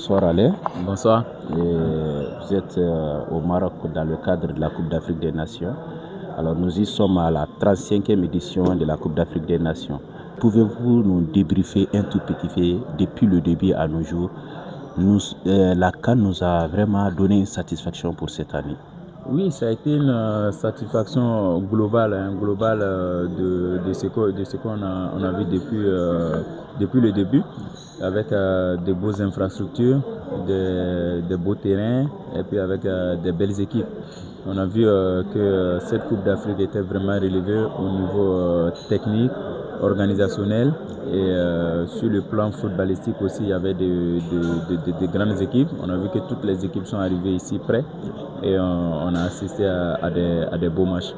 Bonsoir Alain. Bonsoir. Vous êtes au Maroc dans le cadre de la Coupe d'Afrique des Nations. Alors nous y sommes à la 35e édition de la Coupe d'Afrique des Nations. Pouvez-vous nous débriefer un tout petit peu depuis le début à nos jours? La CAN nous a vraiment donné une satisfaction pour cette année. Oui, ça a été une satisfaction globale, de ce qu'on a vu depuis le début, avec de beaux infrastructures, des beaux terrains et puis avec des belles équipes. On a vu que cette Coupe d'Afrique était vraiment relevée au niveau technique, organisationnel et sur le plan footballistique aussi, il y avait de grandes équipes. On a vu que toutes les équipes sont arrivées ici près et on a assisté à des beaux matchs.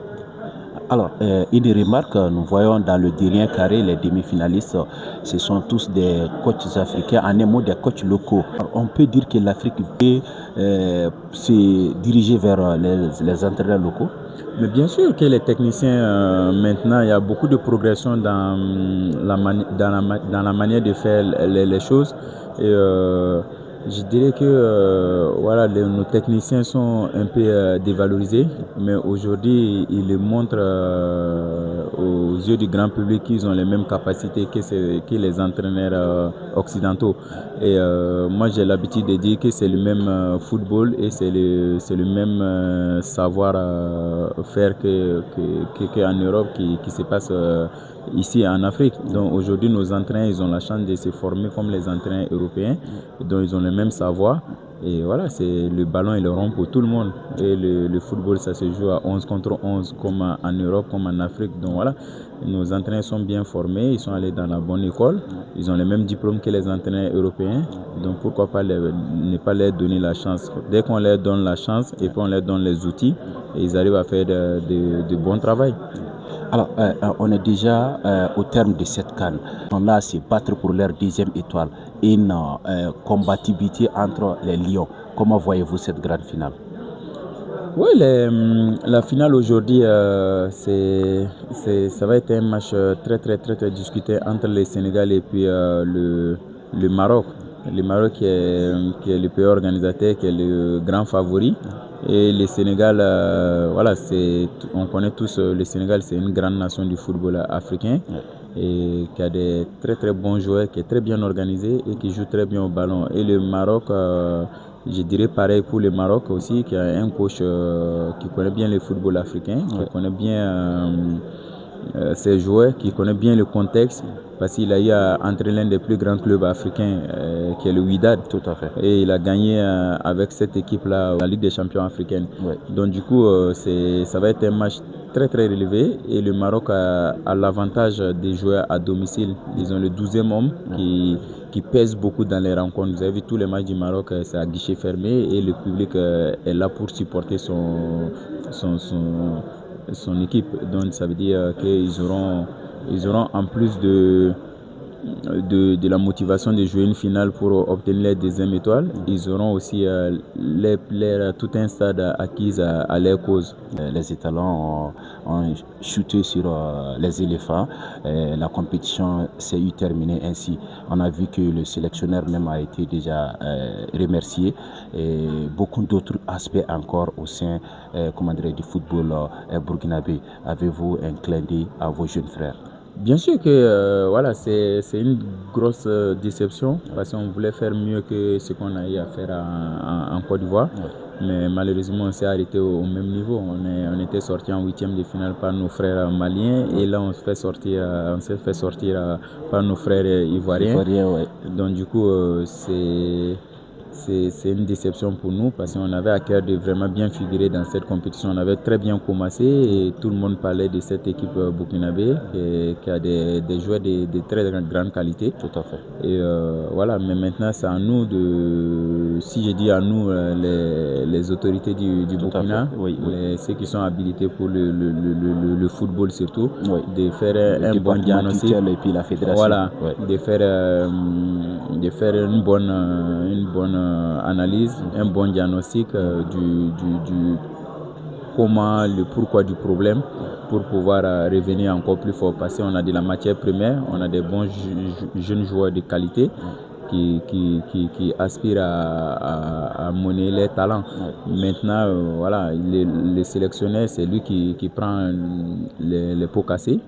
Alors, une remarque, nous voyons dans le dernier carré, les demi-finalistes, ce sont tous des coachs africains, en un mot des coachs locaux. Alors, on peut dire que l'Afrique veut se diriger vers les entraîneurs locaux. Mais bien sûr que les techniciens, maintenant, il y a beaucoup de progression dans la manière de faire les choses. Et je dirais que voilà, nos techniciens sont un peu dévalorisés, mais aujourd'hui, ils le montrent aux yeux du grand public qu'ils ont les mêmes capacités que les entraîneurs occidentaux. Et moi, j'ai l'habitude de dire que c'est le même football et c'est le même savoir-faire qu'en Europe qui se passe ici en Afrique. Donc aujourd'hui, nos entraîneurs, ils ont la chance de se former comme les entraîneurs européens. Donc ils ont le même savoir. Et voilà, c'est le ballon et le rond pour tout le monde. Et le football, ça se joue à 11 contre 11, comme en Europe, comme en Afrique. Donc voilà, nos entraîneurs sont bien formés, ils sont allés dans la bonne école. Ils ont les mêmes diplômes que les entraîneurs européens. Donc pourquoi pas ne pas leur donner la chance. Dès qu'on leur donne la chance et puis on leur donne les outils, ils arrivent à faire de bons travail. Alors, on est déjà au terme de cette CAN. On là se battre pour leur deuxième étoile. Une combativité entre les Lions. Comment voyez-vous cette grande finale? Oui, la finale aujourd'hui, ça va être un match très discuté entre le Sénégal et puis le Maroc. Le Maroc qui est le pays organisateur, qui est le grand favori. Et le Sénégal, voilà, on connaît tous, le Sénégal, c'est une grande nation du football africain et qui a des très bons joueurs, qui est très bien organisé et qui joue très bien au ballon. Et le Maroc, je dirais pareil pour le Maroc aussi, qui a un coach qui connaît bien le football africain, qui connaît bien ses joueurs, qui connaît bien le contexte, parce qu'il a eu à entraîner l'un des plus grands clubs africains, qui est le Wydad. Tout à fait. Et il a gagné avec cette équipe-là la Ligue des champions africaine. Ouais. Donc du coup, ça va être un match très relevé. Et le Maroc a l'avantage des joueurs à domicile. Ils ont le 12e homme qui pèse beaucoup dans les rencontres. Vous avez vu tous les matchs du Maroc, c'est à guichet fermé et le public est là pour supporter son équipe. Donc ça veut dire qu'ils auront en plus de la motivation de jouer une finale pour obtenir les deuxième étoiles, ils auront aussi tout un stade acquis à leur cause. Les étalons ont chuté sur les éléphants. La compétition s'est terminée ainsi. On a vu que le sélectionneur même a été déjà remercié. Et beaucoup d'autres aspects encore au sein du football burkinabé. Avez-vous un clin d'œil à vos jeunes frères? Bien sûr que voilà, c'est une grosse déception parce qu'on voulait faire mieux que ce qu'on a eu à faire en Côte d'Ivoire. Mais malheureusement, on s'est arrêté au même niveau. On était sorti en 8e de finale par nos frères maliens et là, on s'est fait sortir par nos frères ivoiriens. Donc du coup, c'est une déception pour nous parce qu'on avait à cœur de vraiment bien figurer dans cette compétition. On avait très bien commencé et tout le monde parlait de cette équipe burkinabé qui a des joueurs de très grande qualité. Tout à fait. Et voilà, mais maintenant c'est à nous si je dis à nous, les autorités du Burkina, ceux qui sont habilités pour le football surtout, de faire un bon diagnostic et puis la fédération. Voilà, de faire une bonne analyse, un bon diagnostic du pourquoi du problème pour pouvoir revenir encore plus fort parce qu'on a de la matière première, on a des bons jeunes joueurs de qualité qui aspirent à monnayer les talents. Maintenant, voilà, le sélectionneur, c'est lui qui prend les pots cassés.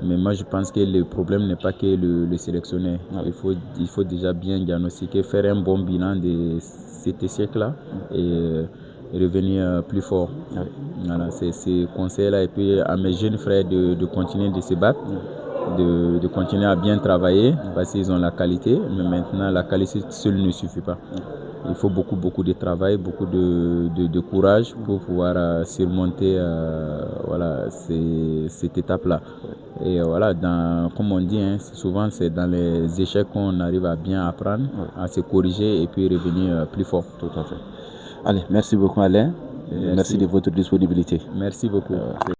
Mais moi, je pense que le problème n'est pas que le sélectionneur. Il faut déjà bien diagnostiquer, faire un bon bilan de cet siècle-là et revenir plus fort. Voilà, c'est ce conseil-là. Et puis à mes jeunes frères de continuer de se battre, de continuer à bien travailler parce qu'ils ont la qualité. Mais maintenant, la qualité seule ne suffit pas. Il faut beaucoup de travail, beaucoup de courage pour pouvoir surmonter voilà, cette étape-là. Et voilà, comme on dit, souvent c'est dans les échecs qu'on arrive à bien apprendre, à se corriger et puis revenir plus fort. Tout à fait. Allez, merci beaucoup Alain. Merci de votre disponibilité. Merci beaucoup.